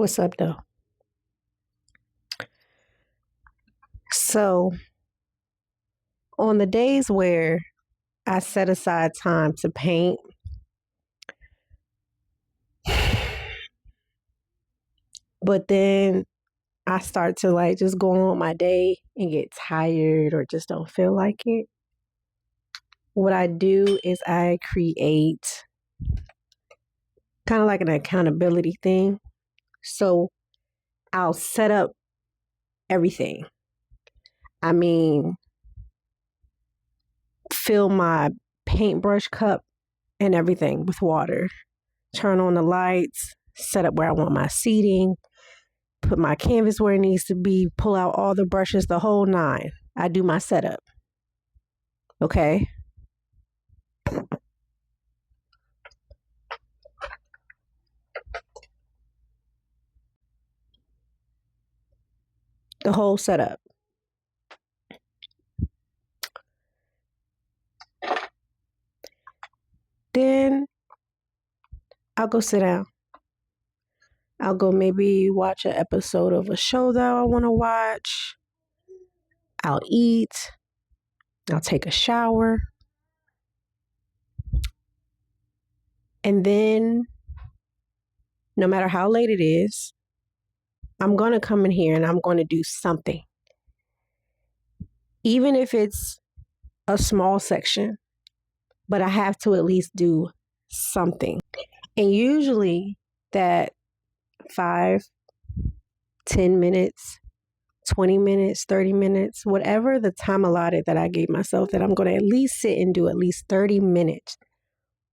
What's up, though? So, on the days where I set aside time to paint, but then I start to just go on my day and get tired or just don't feel like it, what I do is I create kind of like an accountability thing. So, I'll set up everything. I mean, fill my paintbrush cup and everything with water, turn on the lights, set up where I want my seating, put my canvas where it needs to be, pull out all the brushes, the whole nine. I do my setup. Okay. The whole setup. Then I'll go sit down. I'll go maybe watch an episode of a show that I want to watch. I'll eat. I'll take a shower. And then, no matter how late it is, I'm going to come in here and I'm going to do something. Even if it's a small section, but I have to at least do something. And usually that 5, 10 minutes, 20 minutes, 30 minutes, whatever the time allotted that I gave myself, that I'm going to at least sit and do at least 30 minutes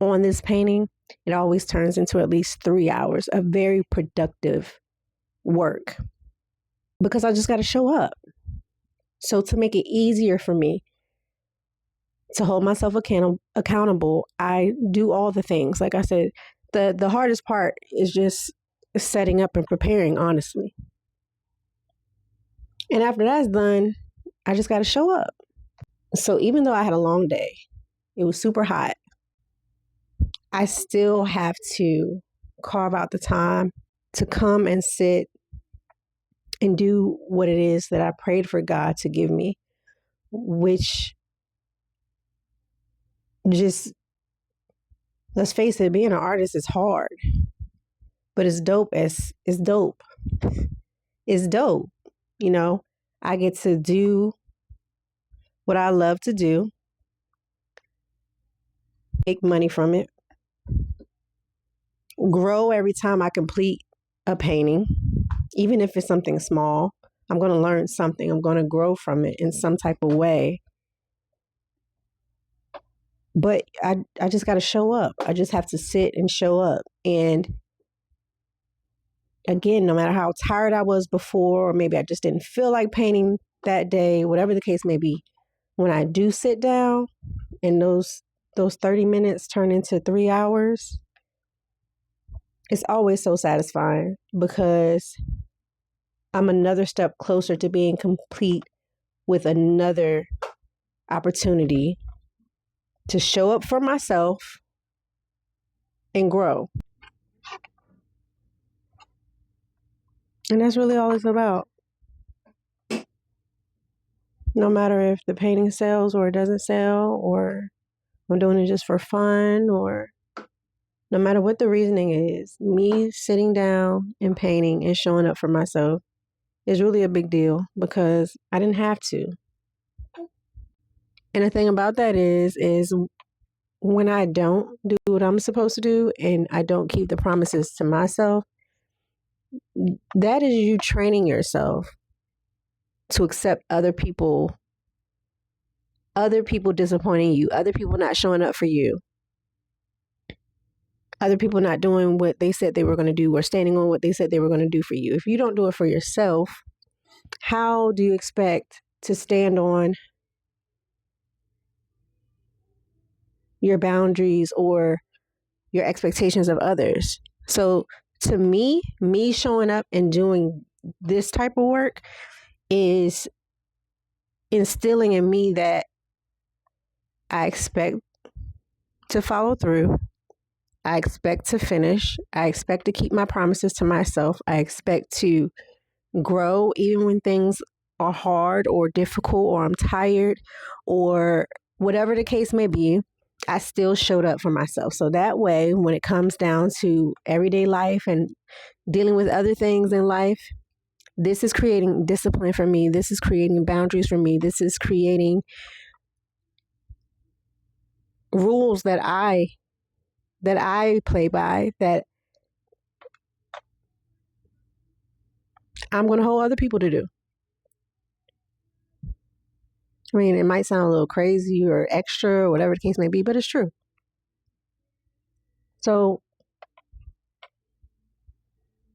on this painting, it always turns into at least 3 hours of very productive work, because I just got to show up. So to make it easier for me to hold myself accountable, I do all the things. Like I said, the hardest part is just setting up and preparing, honestly. And after that's done, I just got to show up. So even though I had a long day, it was super hot, I still have to carve out the time to come and sit and do what it is that I prayed for God to give me, which, just, let's face it, being an artist is hard, but it's dope. It's dope. It's dope. You know, I get to do what I love to do, make money from it, grow every time I complete a painting, even if it's something small. I'm going to learn something. I'm going to grow from it in some type of way. But I just got to show up. I just have to sit and show up. And again, no matter how tired I was before, or maybe I just didn't feel like painting that day, whatever the case may be, when I do sit down and those 30 minutes turn into 3 hours, it's always so satisfying, because I'm another step closer to being complete with another opportunity to show up for myself and grow. And that's really all it's about. No matter if the painting sells or it doesn't sell, or I'm doing it just for fun, or no matter what the reasoning is, me sitting down and painting and showing up for myself is really a big deal, because I didn't have to. And the thing about that is when I don't do what I'm supposed to do and I don't keep the promises to myself, that is you training yourself to accept other people disappointing you, other people not showing up for you, other people not doing what they said they were going to do, or standing on what they said they were going to do for you. If you don't do it for yourself, how do you expect to stand on your boundaries or your expectations of others? So to me showing up and doing this type of work is instilling in me that I expect to follow through. I expect to finish. I expect to keep my promises to myself. I expect to grow even when things are hard or difficult or I'm tired or whatever the case may be. I still showed up for myself. So that way, when it comes down to everyday life and dealing with other things in life, this is creating discipline for me. This is creating boundaries for me. This is creating rules that I play by, that I'm going to hold other people to do. I mean, it might sound a little crazy or extra or whatever the case may be, but it's true. So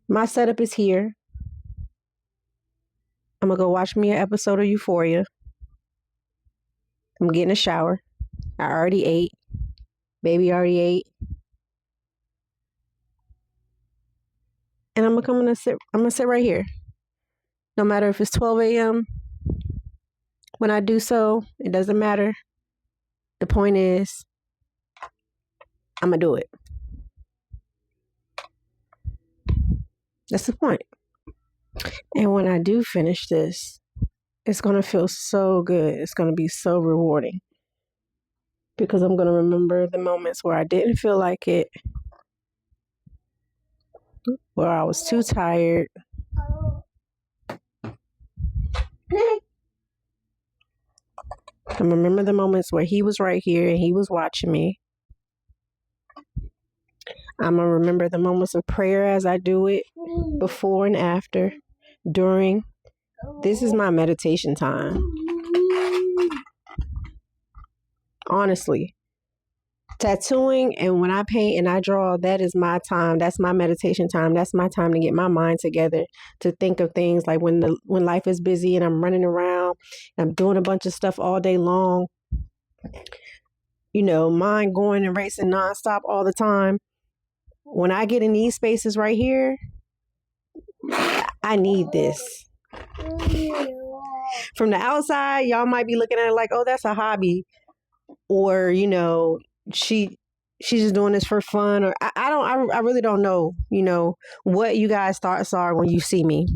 my setup is here. I'm going to go watch me an episode of Euphoria. I'm getting a shower. I already ate. Baby already ate. And I'm going to sit right here. No matter if it's 12 a.m. when I do so, it doesn't matter. The point is, I'm going to do it. That's the point. And when I do finish this, it's going to feel so good. It's going to be so rewarding. Because I'm going to remember the moments where I didn't feel like it, where I was too tired. I remember the moments where he was right here and he was watching me. I'm going to remember the moments of prayer as I do it, before and after, during. This is my meditation time. Honestly. Tattooing and when I paint and I draw, that is my time. That's my meditation time. That's my time to get my mind together, to think of things like when life is busy and I'm running around, I'm doing a bunch of stuff all day long. Mind going and racing nonstop all the time. When I get in these spaces right here, I need this. From the outside, y'all might be looking at it like, oh, that's a hobby. Or, she's just doing this for fun. Or I really don't know, what you guys' thoughts are when you see me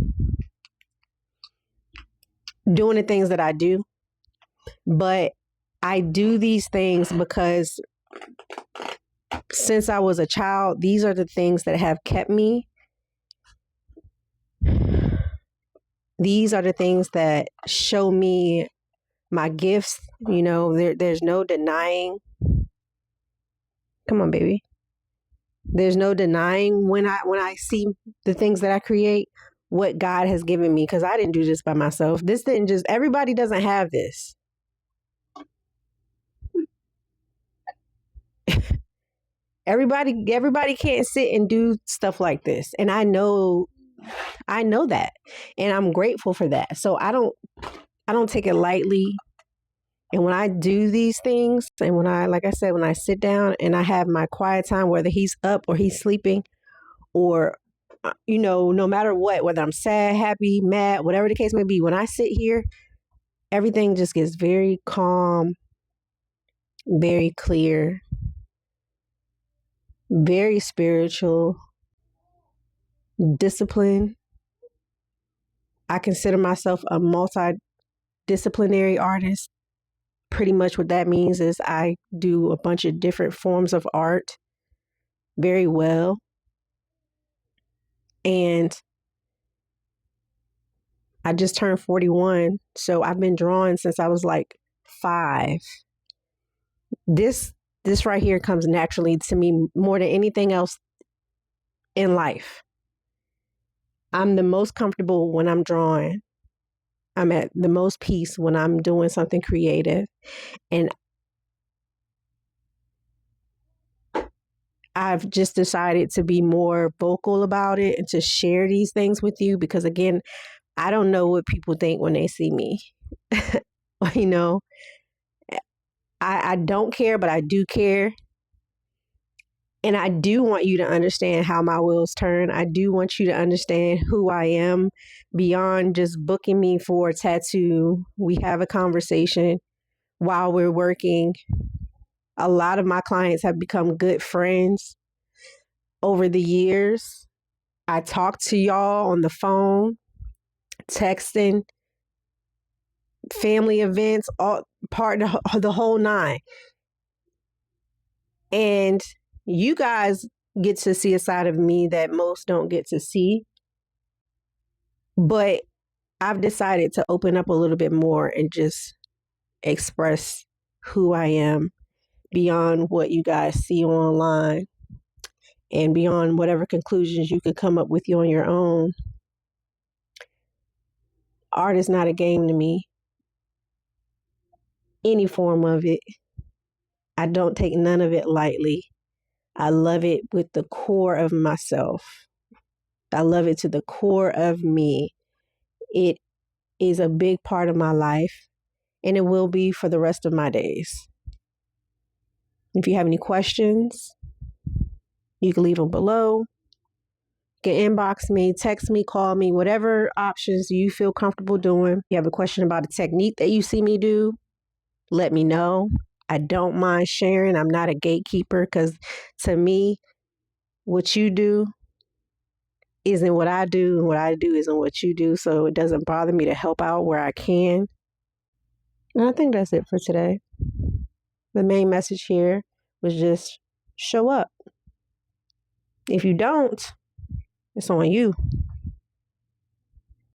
doing the things that I do. But I do these things because since I was a child, these are the things that have kept me. These are the things that show me my gifts. There's no denying. Come on, baby. There's no denying when I see the things that I create, what God has given me, because I didn't do this by myself. This didn't just, everybody doesn't have this. Everybody can't sit and do stuff like this. And I know that. And I'm grateful for that. So I don't take it lightly. And when I do these things, and when I sit down and I have my quiet time, whether he's up or he's sleeping, or, no matter what, whether I'm sad, happy, mad, whatever the case may be, when I sit here, everything just gets very calm, very clear, very spiritual, disciplined. I consider myself a multidisciplinary artist. Pretty much what that means is I do a bunch of different forms of art very well. And I just turned 41. So I've been drawing since I was like 5. This right here comes naturally to me more than anything else in life. I'm the most comfortable when I'm drawing. I'm at the most peace when I'm doing something creative. And I've just decided to be more vocal about it and to share these things with you because, again, I don't know what people think when they see me. I don't care, but I do care. And I do want you to understand how my wheels turn. I do want you to understand who I am beyond just booking me for a tattoo. We have a conversation while we're working. A lot of my clients have become good friends. over the years. I talk to y'all on the phone, texting, family events, all part of the whole nine. And you guys get to see a side of me that most don't get to see. But I've decided to open up a little bit more and just express who I am beyond what you guys see online and beyond whatever conclusions you could come up with you on your own. Art is not a game to me, any form of it. I don't take none of it lightly. I love it with the core of myself. I love it to the core of me. It is a big part of my life, and it will be for the rest of my days. If you have any questions, you can leave them below. You can inbox me, text me, call me, whatever options you feel comfortable doing. If you have a question about a technique that you see me do, let me know. I don't mind sharing. I'm not a gatekeeper because to me, what you do isn't what I do, and what I do isn't what you do. So it doesn't bother me to help out where I can. And I think that's it for today. The main message here was just show up. If you don't, it's on you.